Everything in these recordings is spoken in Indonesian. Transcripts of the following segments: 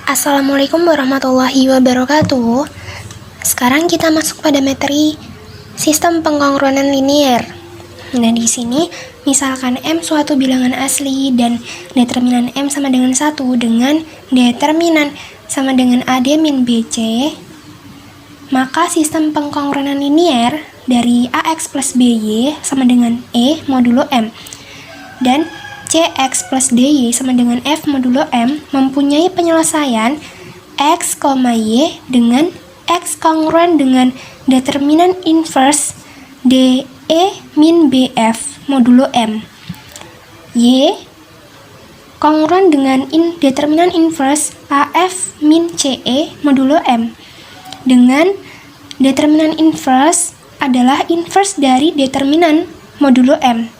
Assalamualaikum warahmatullahi wabarakatuh. Sekarang kita masuk pada materi sistem pengkongruenan linier. Nah, di sini misalkan M suatu bilangan asli dan determinan M sama dengan 1 dengan determinan sama dengan AD min BC, maka sistem pengkongruenan linier dari AX plus BY sama dengan E modulo M dan CX plus DY sama dengan F modulo M mempunyai penyelesaian X, Y dengan X kongruen dengan determinan inverse DE min BF modulo M, Y kongruen dengan determinan inverse AF min CE modulo M, dengan determinan inverse adalah inverse dari determinan modulo M.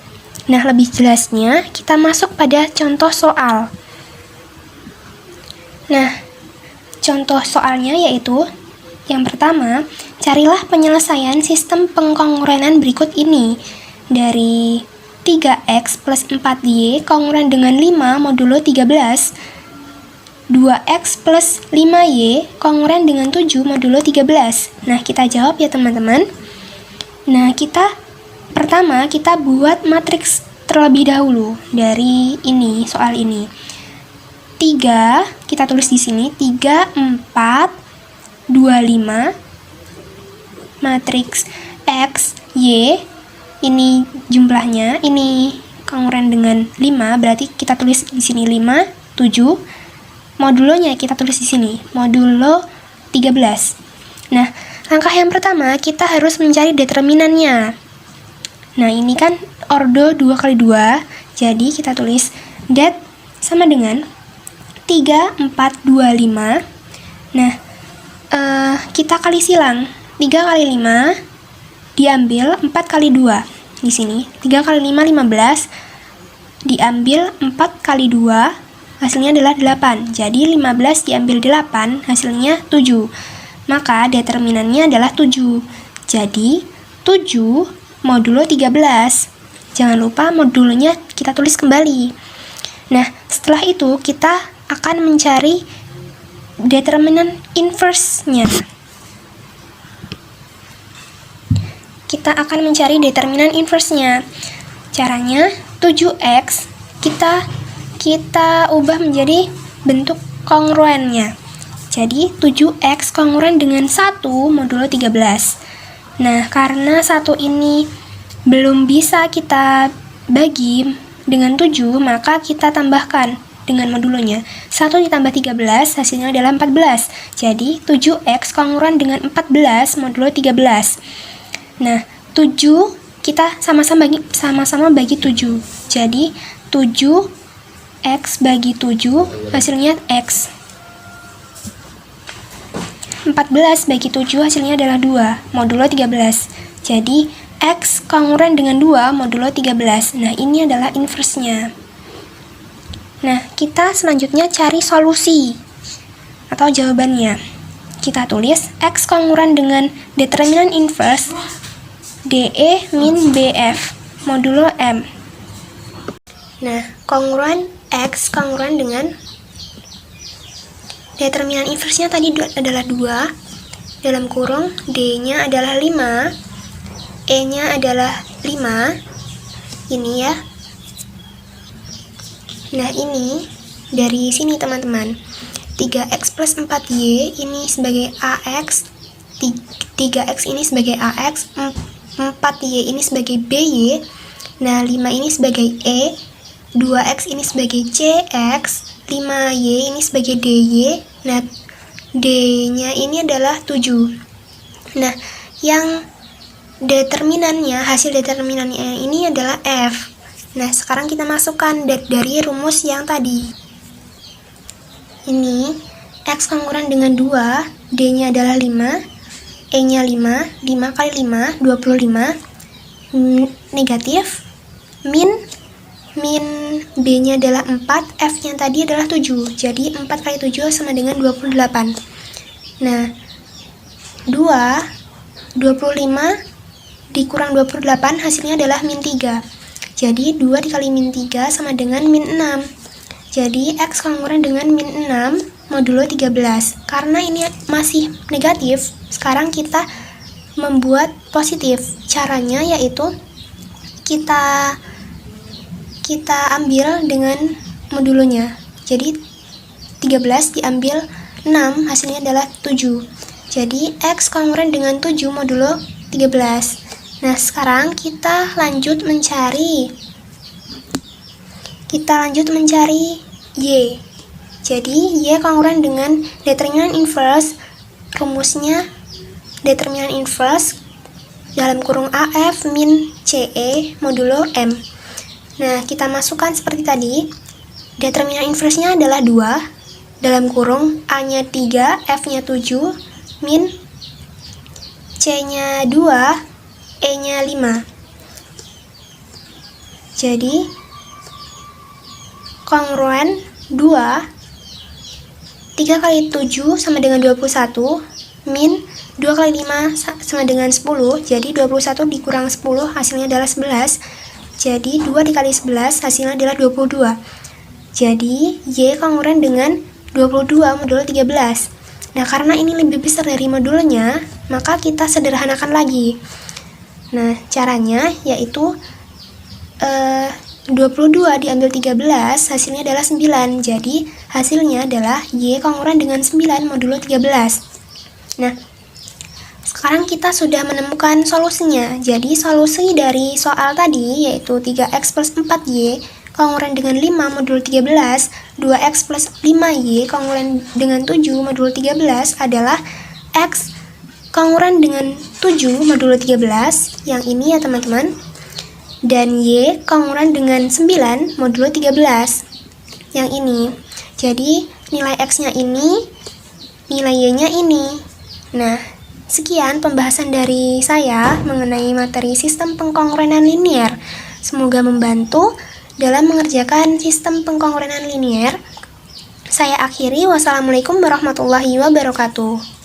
Nah, lebih jelasnya kita masuk pada contoh soal. Nah, contoh soalnya yaitu yang pertama, carilah penyelesaian sistem pengkongruenan berikut ini. Dari 3x plus 4y kongruen dengan 5 modulo 13, 2x plus 5y kongruen dengan 7 modulo 13. Nah, kita jawab ya teman-teman. Nah, pertama kita buat matriks terlebih dahulu dari soal ini. 3 kita tulis di sini 3 4 2 5 matriks X Y, ini jumlahnya, ini kongruen dengan 5, berarti kita tulis di sini 5 7. Modulonya kita tulis di sini modulo 13. Nah, langkah yang pertama kita harus mencari determinannya. Nah, ini kan ordo 2 kali 2, jadi kita tulis det sama dengan 3 4 2 5. Nah, kita kali silang 3 kali 5 diambil 4 kali 2. Di sini 3 kali 5 15 diambil 4 kali 2, hasilnya adalah 8. Jadi 15 diambil 8 hasilnya 7. Maka determinannya adalah 7. Jadi 7 modulo 13. Jangan lupa modulonya kita tulis kembali. Nah, setelah itu kita akan mencari determinan inverse-nya. Kita akan mencari determinan inverse-nya. Caranya 7x kita ubah menjadi bentuk kongruennya. Jadi 7x kongruen dengan 1 modulo 13. Nah, karena 1 ini belum bisa kita bagi dengan 7, maka kita tambahkan dengan modulonya. 1 ditambah 13 hasilnya adalah 14. Jadi 7x kongruen dengan 14 modulo 13. Nah, 7 kita sama-sama bagi 7. Jadi 7x bagi 7 hasilnya x. 14 bagi 7 hasilnya adalah 2 modulo 13. Jadi x kongruen dengan 2 modulo 13. Nah, ini adalah inverse-nya. Nah, kita selanjutnya cari solusi atau jawabannya. Kita tulis x kongruen dengan determinan inverse DE min BF modulo M. Nah, kongruen x kongruen dengan determinan inverse-nya tadi adalah 2, dalam kurung D-nya adalah 5, E-nya adalah 5, ini ya. Nah, ini dari sini teman-teman, 3x plus 4y ini sebagai AX, 3x ini sebagai AX, 4y ini sebagai BY, nah 5 ini sebagai E, 2x ini sebagai CX, 5y ini sebagai DY. Nah, D-nya ini adalah 7. Nah, yang hasil determinannya ini adalah F. Nah, sekarang kita masukkan dari rumus yang tadi. Ini X kongruen dengan 2, D-nya adalah 5, E-nya 5, 5 kali 5, 25, negatif, min B-nya adalah 4, F-nya tadi adalah 7. Jadi 4 kali 7 sama dengan 28. Nah, 25 dikurang 28 hasilnya adalah min 3. Jadi 2 dikali min 3 sama dengan min 6. Jadi X kongruen dengan min 6 modulo 13. Karena ini masih negatif, sekarang kita membuat positif. Caranya yaitu kita ambil dengan modulonya. Jadi 13 diambil 6, hasilnya adalah 7. Jadi X kongruent dengan 7 modulo 13. Nah, sekarang kita lanjut mencari Y. Jadi Y kongruent dengan determinan inverse. Rumusnya determinan inverse dalam kurung AF min CE modulo M. Nah, kita masukkan seperti tadi. Determinan inverse-nya adalah 2 dalam kurung A-nya 3, F-nya 7 min C-nya 2, E-nya 5. Jadi kongruent 2 3 kali 7 sama dengan 21 min 2 kali 5 sama dengan 10. Jadi 21 dikurang 10 hasilnya adalah 11. Jadi 2 dikali 11 hasilnya adalah 22. Jadi Y kongruent dengan 22 modulo 13. Nah, karena ini lebih besar dari modulnya, maka kita sederhanakan lagi. Nah, caranya yaitu 22 diambil 13, hasilnya adalah 9. Jadi hasilnya adalah Y kongruent dengan 9 modulo 13. Nah, sekarang kita sudah menemukan solusinya. Jadi solusi dari soal tadi yaitu 3x plus 4y kongruent dengan 5 modulo 13, 2x plus 5y kongruent dengan 7 modulo 13 adalah x kongruent dengan 7 modulo 13, yang ini ya teman-teman, dan y kongruent dengan 9 modulo 13, yang ini. Jadi nilai x-nya ini, nilai y-nya ini. Nah, sekian pembahasan dari saya mengenai materi sistem pengkongruenan linear. Semoga membantu dalam mengerjakan sistem pengkongruenan linear. Saya akhiri, wassalamualaikum warahmatullahi wabarakatuh.